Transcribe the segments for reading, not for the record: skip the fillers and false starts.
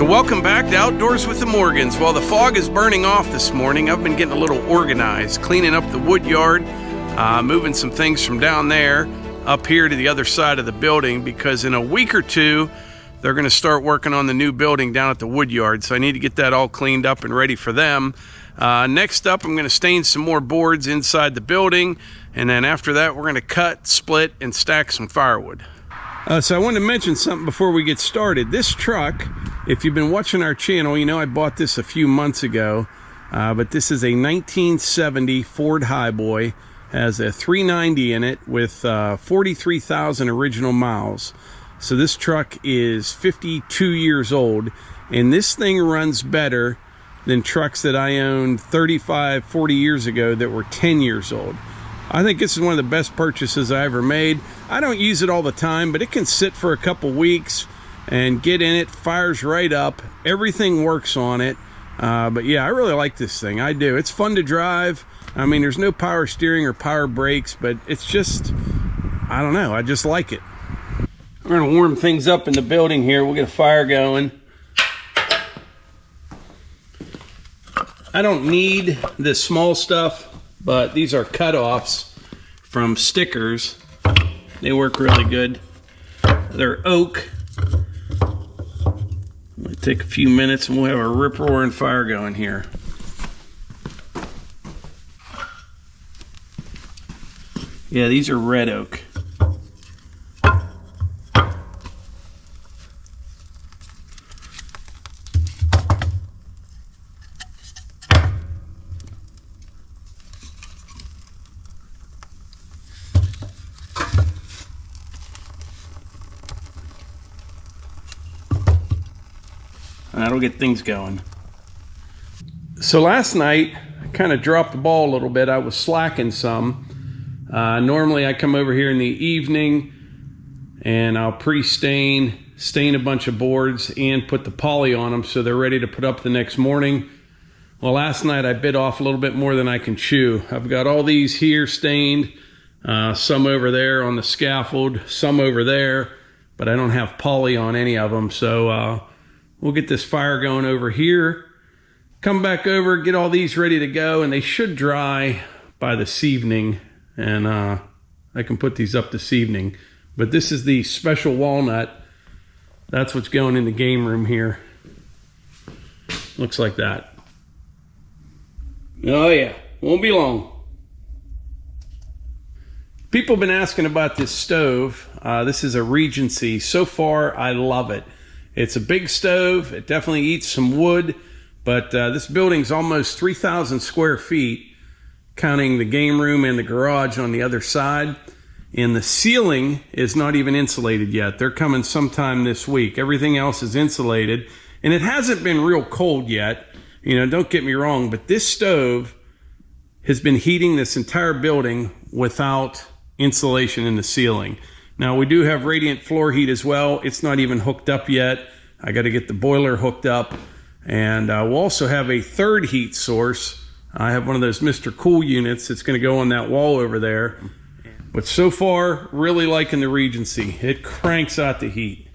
So welcome back to Outdoors with the Morgans. While the fog is burning off this morning, I've been getting a little organized, cleaning up the wood yard, moving some things from down there up here to the other side of the building, because in a week or two, they're going to start working on the new building down at the wood yard. So I need to get that all cleaned up and ready for them. Next up, I'm going to stain some more boards inside the building. And then after that, we're going to cut, split, and stack some firewood. So I wanted to mention something before we get started. This truck, if you've been watching our channel, you know I bought this a few months ago. But this is a 1970 Ford Highboy. Has a 390 in it with 43,000 original miles. So this truck is 52 years old. And this thing runs better than trucks that I owned 35, 40 years ago that were 10 years old. I think this is one of the best purchases I ever made. I don't use it all the time, but it can sit for a couple weeks and get in it, fires right up. Everything works on it. But yeah, I really like this thing. I do. It's fun to drive. I mean, there's no power steering or power brakes, but it's just, I don't know, I just like it. We're gonna warm things up in the building here. We'll get a fire going. I don't need this small stuff, but these are cutoffs from stickers. They work really good. They're oak. It'll take a few minutes and we'll have a rip-roaring fire going here. Yeah, these are red oak. That'll get things going. So last night, I kind of dropped the ball a little bit. I was slacking some. Normally I come over here in the evening and I'll pre-stain, stain a bunch of boards and put the poly on them so they're ready to put up the next morning. Well, last night I bit off a little bit more than I can chew. I've got all these here stained, some over there on the scaffold, some over there, but I don't have poly on any of them. So we'll get this fire going over here, come back over, get all these ready to go, and they should dry by this evening. And I can put these up this evening. But this is the special walnut. That's what's going in the game room here. Looks like that. Oh yeah, won't be long. People have been asking about this stove. This is a Regency. So far, I love it. It's a big stove. It definitely eats some wood. But this building's almost 3,000 square feet. Counting the game room and the garage on the other side. And the ceiling is not even insulated yet. They're coming sometime this week. Everything else is insulated. And it hasn't been real cold yet. You know, don't get me wrong, but this stove has been heating this entire building without insulation in the ceiling. Now, we do have radiant floor heat as well. It's not even hooked up yet. I got to get the boiler hooked up. And we'll also have a third heat source. I have one of those Mr. Cool units. It's going to go on that wall over there. But so far, really liking the Regency. It cranks out the heat.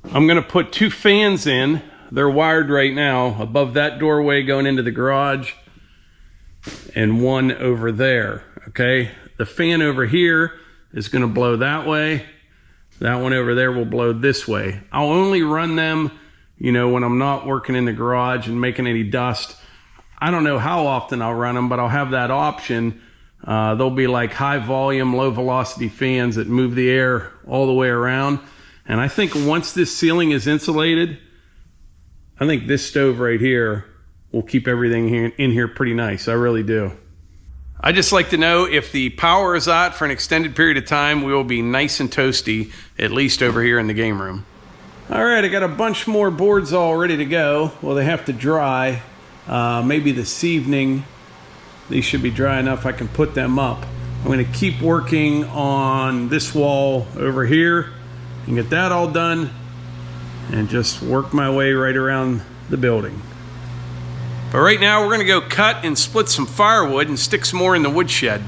I'm going to put 2 fans in. They're wired right now above that doorway going into the garage. And one over there, okay? The fan over here is going to blow that way. That one over there will blow this way. I'll only run them, you know, when I'm not working in the garage and making any dust. I don't know how often I'll run them, but I'll have that option. They'll be like high volume, low velocity fans that move the air all the way around. And I think once this ceiling is insulated, I think this stove right here will keep everything in here pretty nice. I really do. I just like to know if the power is out for an extended period of time, we will be nice and toasty, at least over here in the game room. All right, I got a bunch more boards all ready to go. Well, they have to dry. Maybe this evening these should be dry enough I can put them up. I'm going to keep working on this wall over here and get that all done and just work my way right around the building. But right now we're going to go cut and split some firewood and stick some more in the woodshed.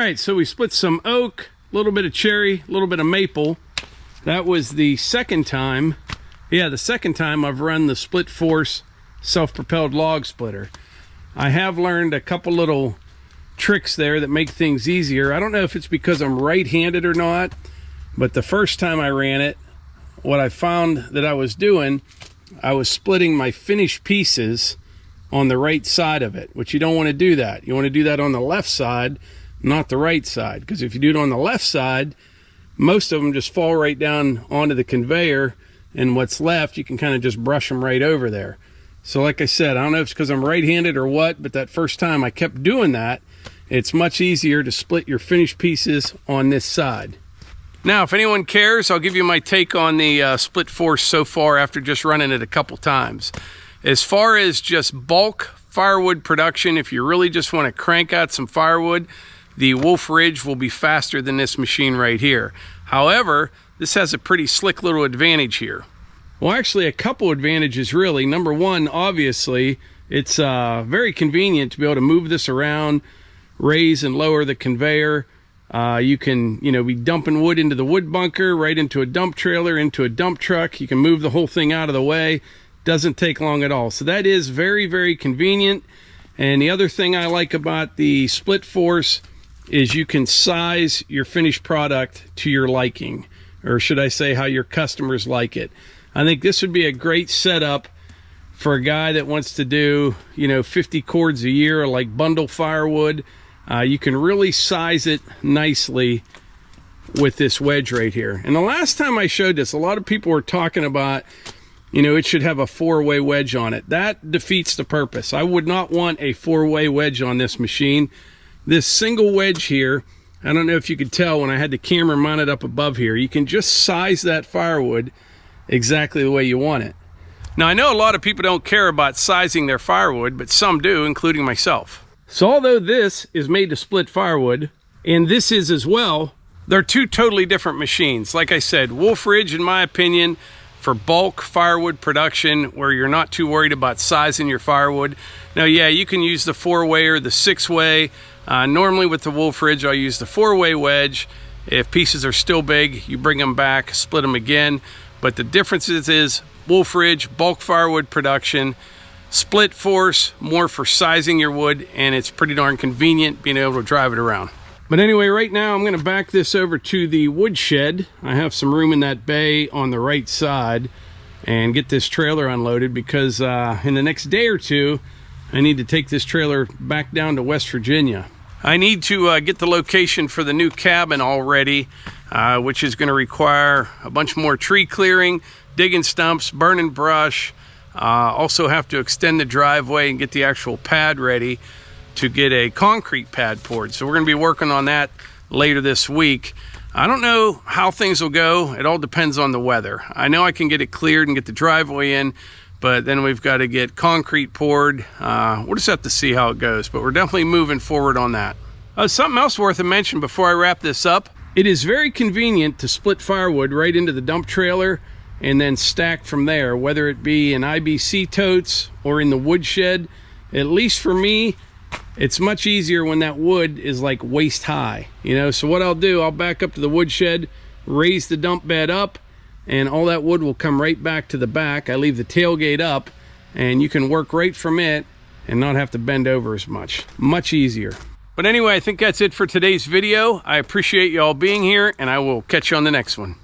right, so we split some oak, a little bit of cherry, a little bit of maple. That was the second time. Yeah, the second time I've run the split force self-propelled log splitter. I have learned a couple little tricks there that make things easier. I don't know if it's because I'm right-handed or not, but the first time I ran it, what I found that I was doing, I was splitting my finished pieces on the right side of it, which you don't want to do that. You want to do that on the left side, not the right side, because if you do it on the left side, most of them just fall right down onto the conveyor, and what's left, you can kind of just brush them right over there. So like I said, I don't know if it's because I'm right-handed or what, but that first time I kept doing that. It's much easier to split your finished pieces on this side. Now, if anyone cares, I'll give you my take on the split force so far after just running it a couple times. As far as just bulk firewood production, if you really just want to crank out some firewood, the Wolfe Ridge will be faster than this machine right here. However, this has a pretty slick little advantage here. Well, actually a couple advantages really. Number one, obviously, it's very convenient to be able to move this around, raise and lower the conveyor. You can, be dumping wood into the wood bunker, right into a dump trailer, into a dump truck. You can move the whole thing out of the way. Doesn't take long at all. So that is very, very convenient. And the other thing I like about the split force is you can size your finished product to your liking, or should I say how your customers like it. I think this would be a great setup for a guy that wants to do, 50 cords a year, like bundle firewood. You can really size it nicely with this wedge right here. And the last time I showed this, a lot of people were talking about, it should have a 4-way wedge on it. That defeats the purpose. I would not want a 4-way wedge on this machine. This single wedge here, I don't know if you could tell when I had the camera mounted up above here, you can just size that firewood exactly the way you want it. Now, I know a lot of people don't care about sizing their firewood, but some do, including myself. So although this is made to split firewood, and this is as well, they're two totally different machines. Like I said, Wolfe Ridge, in my opinion, for bulk firewood production where you're not too worried about sizing your firewood. Now, yeah, you can use the 4-way or the 6-way. Normally with the Wolfe Ridge, I'll use the 4-way wedge. If pieces are still big, you bring them back, split them again. But the difference is Wolfe Ridge, bulk firewood production, split force, more for sizing your wood, and it's pretty darn convenient being able to drive it around. But anyway, right now I'm going to back this over to the wood shed. I have some room in that bay on the right side, and get this trailer unloaded because in the next day or two, I need to take this trailer back down to West Virginia. I need to get the location for the new cabin all ready, which is going to require a bunch more tree clearing, digging stumps, burning brush. Also have to extend the driveway and get the actual pad ready to get a concrete pad poured. So we're going to be working on that later this week. I don't know how things will go. It all depends on the weather. I know I can get it cleared and get the driveway in, but then we've got to get concrete poured. We'll just have to see how it goes, but we're definitely moving forward on that. Something else worth a mention before I wrap this up. It is very convenient to split firewood right into the dump trailer and then stack from there, whether it be in IBC totes or in the wood shed. At least for me, it's much easier when that wood is like waist high, so what I'll do, I'll back up to the wood shed, raise the dump bed up, and all that wood will come right back to the back. I leave the tailgate up, and you can work right from it and not have to bend over as much. Much easier. But anyway, I think that's it for today's video. I appreciate you all being here, and I will catch you on the next one.